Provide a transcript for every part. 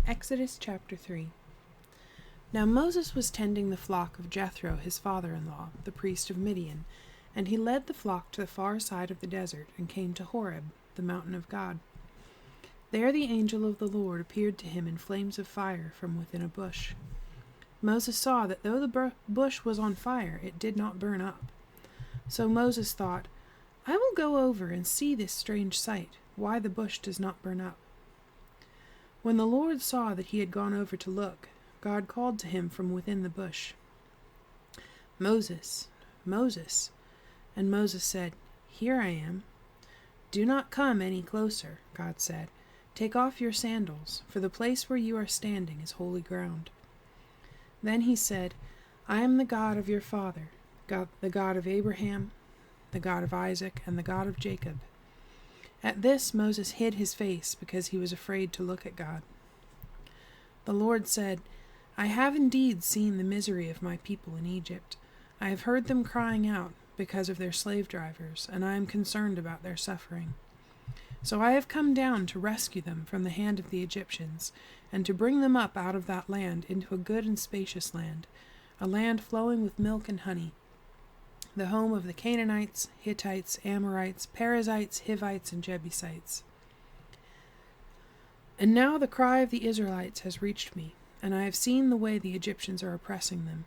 Exodus chapter 3. Now Moses was tending the flock of Jethro, his father-in-law, the priest of Midian, and he led the flock to the far side of the desert and came to Horeb, the mountain of God. There the angel of the Lord appeared to him in flames of fire from within a bush. Moses saw that though the bush was on fire, it did not burn up. So Moses thought, I will go over and see this strange sight, why the bush does not burn up. When the Lord saw that he had gone over to look, God called to him from within the bush, Moses, Moses. And Moses said, Here I am. Do not come any closer, God said. Take off your sandals, for the place where you are standing is holy ground. Then he said, I am the God of your father, the God of Abraham, the God of Isaac, and the God of Jacob. At this Moses hid his face because he was afraid to look at God. The Lord said, I have indeed seen the misery of my people in Egypt. I have heard them crying out because of their slave drivers, and I am concerned about their suffering. So I have come down to rescue them from the hand of the Egyptians, and to bring them up out of that land into a good and spacious land, a land flowing with milk and honey, the home of the Canaanites, Hittites, Amorites, Perizzites, Hivites, and Jebusites. And now the cry of the Israelites has reached me, and I have seen the way the Egyptians are oppressing them.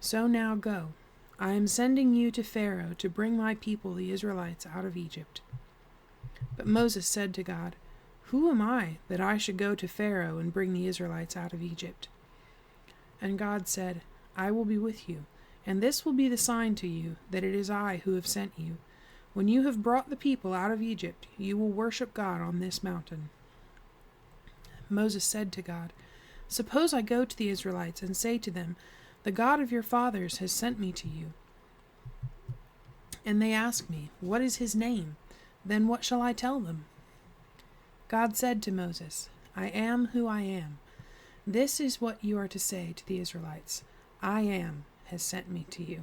So now go. I am sending you to Pharaoh to bring my people the Israelites out of Egypt. But Moses said to God, Who am I that I should go to Pharaoh and bring the Israelites out of Egypt? And God said, I will be with you. And this will be the sign to you that it is I who have sent you. When you have brought the people out of Egypt, you will worship God on this mountain. Moses said to God, Suppose I go to the Israelites and say to them, The God of your fathers has sent me to you. And they ask me, What is his name? Then what shall I tell them? God said to Moses, I am who I am. This is what you are to say to the Israelites, I am has sent me to you.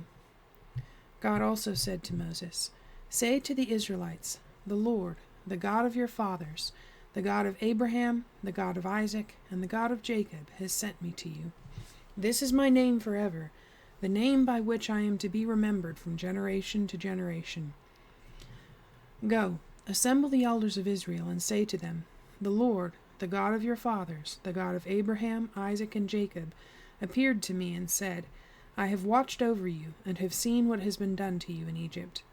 God also said to Moses, Say to the Israelites, The Lord, the God of your fathers, the God of Abraham, the God of Isaac, and the God of Jacob has sent me to you. This is my name forever, the name by which I am to be remembered from generation to generation. Go, assemble the elders of Israel, and say to them, The Lord, the God of your fathers, the God of Abraham, Isaac, and Jacob, appeared to me and said, I have watched over you, and have seen what has been done to you in Egypt.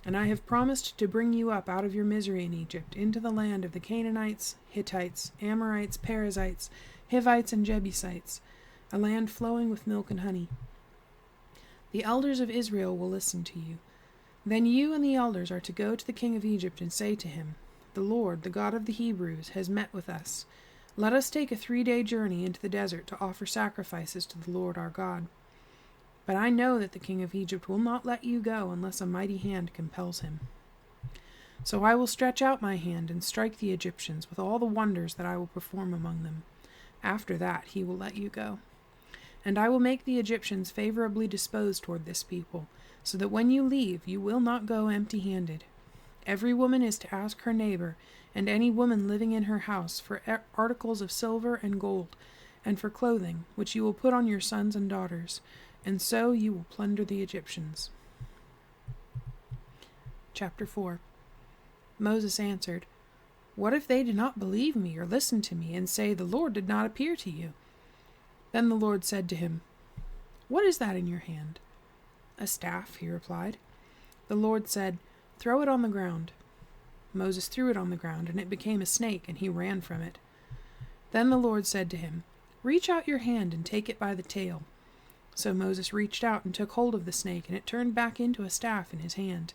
And I have promised to bring you up out of your misery in Egypt into the land of the Canaanites, Hittites, Amorites, Perizzites, Hivites, and Jebusites, a land flowing with milk and honey. The elders of Israel will listen to you. Then you and the elders are to go to the king of Egypt and say to him, The Lord, the God of the Hebrews, has met with us. Let us take a 3-day journey into the desert to offer sacrifices to the Lord our God. But I know that the king of Egypt will not let you go unless a mighty hand compels him. So I will stretch out my hand and strike the Egyptians with all the wonders that I will perform among them. After that he will let you go. And I will make the Egyptians favorably disposed toward this people, so that when you leave you will not go empty-handed. Every woman is to ask her neighbor, and any woman living in her house, for articles of silver and gold, and for clothing, which you will put on your sons and daughters, and so you will plunder the Egyptians. Chapter 4. Moses answered, What if they do not believe me or listen to me, and say, The Lord did not appear to you? Then the Lord said to him, What is that in your hand? A staff, he replied. The Lord said, Throw it on the ground. Moses threw it on the ground, and it became a snake, and he ran from it. Then the Lord said to him, Reach out your hand and take it by the tail. So Moses reached out and took hold of the snake, and it turned back into a staff in his hand.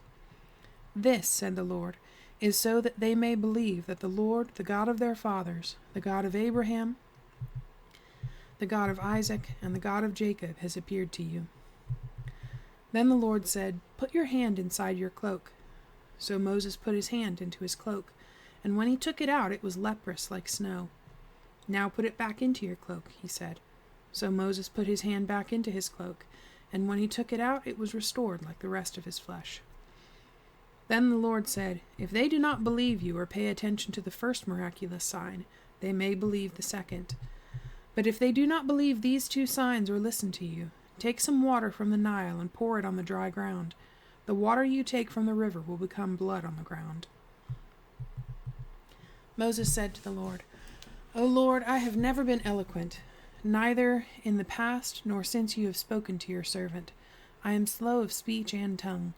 This, said the Lord, is so that they may believe that the Lord, the God of their fathers, the God of Abraham, the God of Isaac, and the God of Jacob has appeared to you. Then the Lord said, Put your hand inside your cloak. So Moses put his hand into his cloak, and when he took it out it was leprous like snow. Now put it back into your cloak, he said. So Moses put his hand back into his cloak, and when he took it out it was restored like the rest of his flesh. Then the Lord said, If they do not believe you or pay attention to the first miraculous sign, they may believe the second. But if they do not believe these 2 signs or listen to you, take some water from the Nile and pour it on the dry ground. The water you take from the river will become blood on the ground." Moses said to the Lord, "O Lord, I have never been eloquent, neither in the past nor since you have spoken to your servant. I am slow of speech and tongue."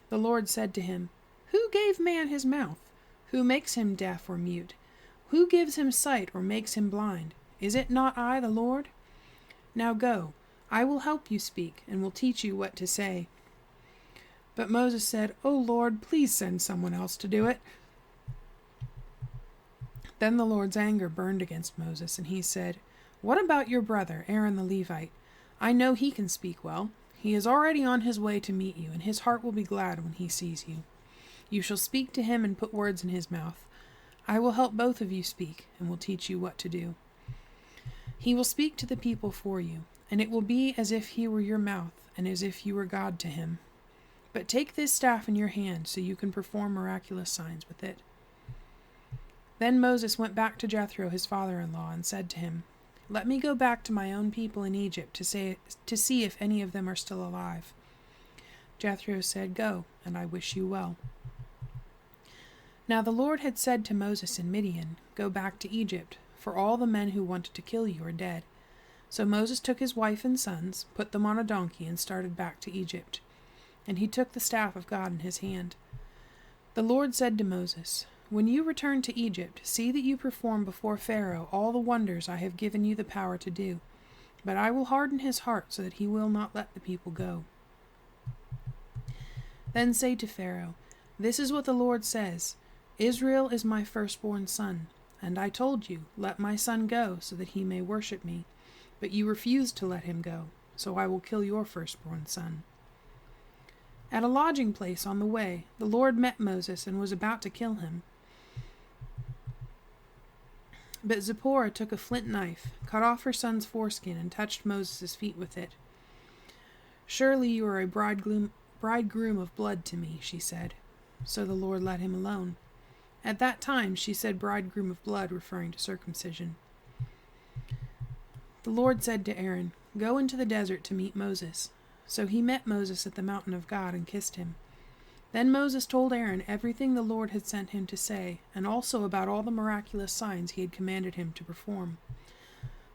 The Lord said to him, "Who gave man his mouth? Who makes him deaf or mute? Who gives him sight or makes him blind? Is it not I, the Lord? Now go, I will help you speak, and will teach you what to say." But Moses said, "O Lord, please send someone else to do it." Then the Lord's anger burned against Moses, and he said, "What about your brother, Aaron the Levite? I know he can speak well. He is already on his way to meet you, and his heart will be glad when he sees you. You shall speak to him and put words in his mouth. I will help both of you speak, and will teach you what to do. He will speak to the people for you, and it will be as if he were your mouth, and as if you were God to him. But take this staff in your hand, so you can perform miraculous signs with it." Then Moses went back to Jethro, his father-in-law, and said to him, "Let me go back to my own people in Egypt to see if any of them are still alive." Jethro said, "Go, and I wish you well." Now the Lord had said to Moses in Midian, "Go back to Egypt, for all the men who wanted to kill you are dead." So Moses took his wife and sons, put them on a donkey, and started back to Egypt. And he took the staff of God in his hand. The Lord said to Moses, "When you return to Egypt, see that you perform before Pharaoh all the wonders I have given you the power to do. But I will harden his heart so that he will not let the people go. Then say to Pharaoh, 'This is what the Lord says, Israel is my firstborn son. And I told you, let my son go, so that he may worship me. But you refused to let him go, so I will kill your firstborn son.'" At a lodging place on the way, the Lord met Moses and was about to kill him. But Zipporah took a flint knife, cut off her son's foreskin, and touched Moses' feet with it. "Surely you are a bridegroom of blood to me," she said. So the Lord let him alone. At that time she said bridegroom of blood, referring to circumcision. The Lord said to Aaron, "Go into the desert to meet Moses." So he met Moses at the mountain of God and kissed him. Then Moses told Aaron everything the Lord had sent him to say, and also about all the miraculous signs he had commanded him to perform.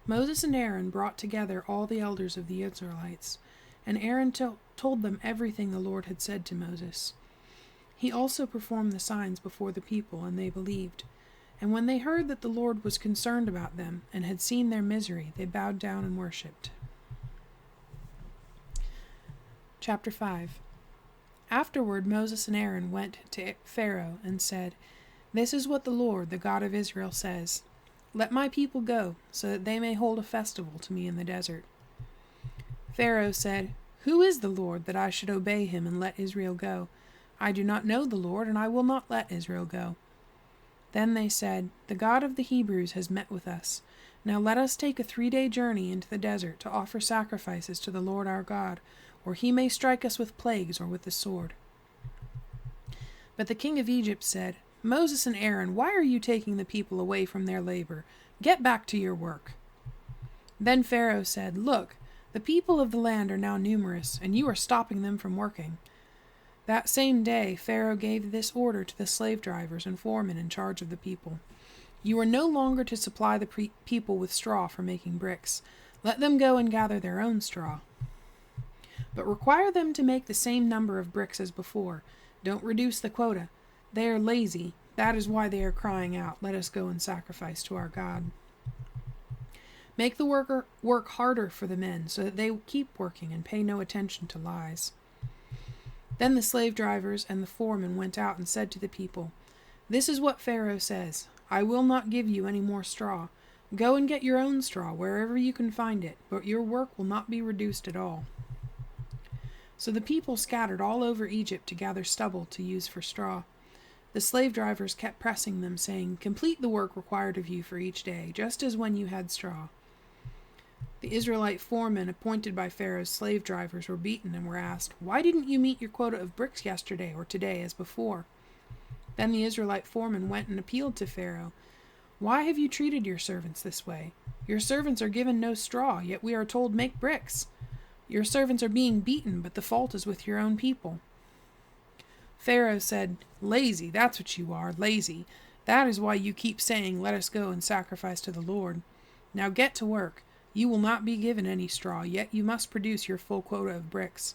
Moses and Aaron brought together all the elders of the Israelites, and Aaron told them everything the Lord had said to Moses. He also performed the signs before the people, and they believed. And when they heard that the Lord was concerned about them and had seen their misery, they bowed down and worshipped. Chapter 5. Afterward Moses and Aaron went to Pharaoh and said, "This is what the Lord, the God of Israel, says. Let my people go, so that they may hold a festival to me in the desert." Pharaoh said, "Who is the Lord, that I should obey him and let Israel go? I do not know the Lord, and I will not let Israel go." Then they said, "The God of the Hebrews has met with us. Now let us take a 3-day journey into the desert to offer sacrifices to the Lord our God, or he may strike us with plagues or with the sword." But the king of Egypt said, "Moses and Aaron, why are you taking the people away from their labor? Get back to your work." Then Pharaoh said, "Look, the people of the land are now numerous, and you are stopping them from working." That same day Pharaoh gave this order to the slave drivers and foremen in charge of the people: "You are no longer to supply the people with straw for making bricks. Let them go and gather their own straw. But require them to make the same number of bricks as before. Don't reduce the quota. They are lazy. That is why they are crying out, 'Let us go and sacrifice to our God.' Make the work harder for the men, so that they keep working and pay no attention to lies." Then the slave drivers and the foremen went out and said to the people, "This is what Pharaoh says, I will not give you any more straw. Go and get your own straw wherever you can find it, but your work will not be reduced at all." So the people scattered all over Egypt to gather stubble to use for straw. The slave drivers kept pressing them, saying, "Complete the work required of you for each day, just as when you had straw." The Israelite foremen appointed by Pharaoh's slave drivers were beaten and were asked, "Why didn't you meet your quota of bricks yesterday or today as before?" Then the Israelite foreman went and appealed to Pharaoh, "Why have you treated your servants this way? Your servants are given no straw, yet we are told, make bricks. Your servants are being beaten, but the fault is with your own people." Pharaoh said, "Lazy, that's what you are, lazy. That is why you keep saying, 'Let us go and sacrifice to the Lord.' Now get to work. You will not be given any straw, yet you must produce your full quota of bricks."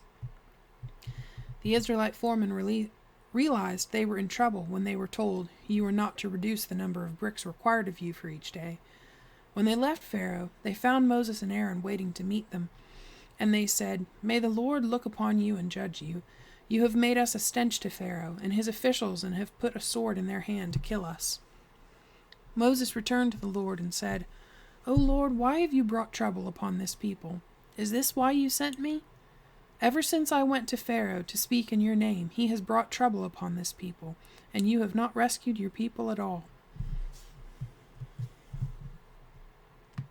The Israelite foremen realized they were in trouble when they were told, "You are not to reduce the number of bricks required of you for each day." When they left Pharaoh, they found Moses and Aaron waiting to meet them. And they said, "May the Lord look upon you and judge you. You have made us a stench to Pharaoh and his officials, and have put a sword in their hand to kill us." Moses returned to the Lord and said, "O Lord, why have you brought trouble upon this people? Is this why you sent me? Ever since I went to Pharaoh to speak in your name, he has brought trouble upon this people, and you have not rescued your people at all."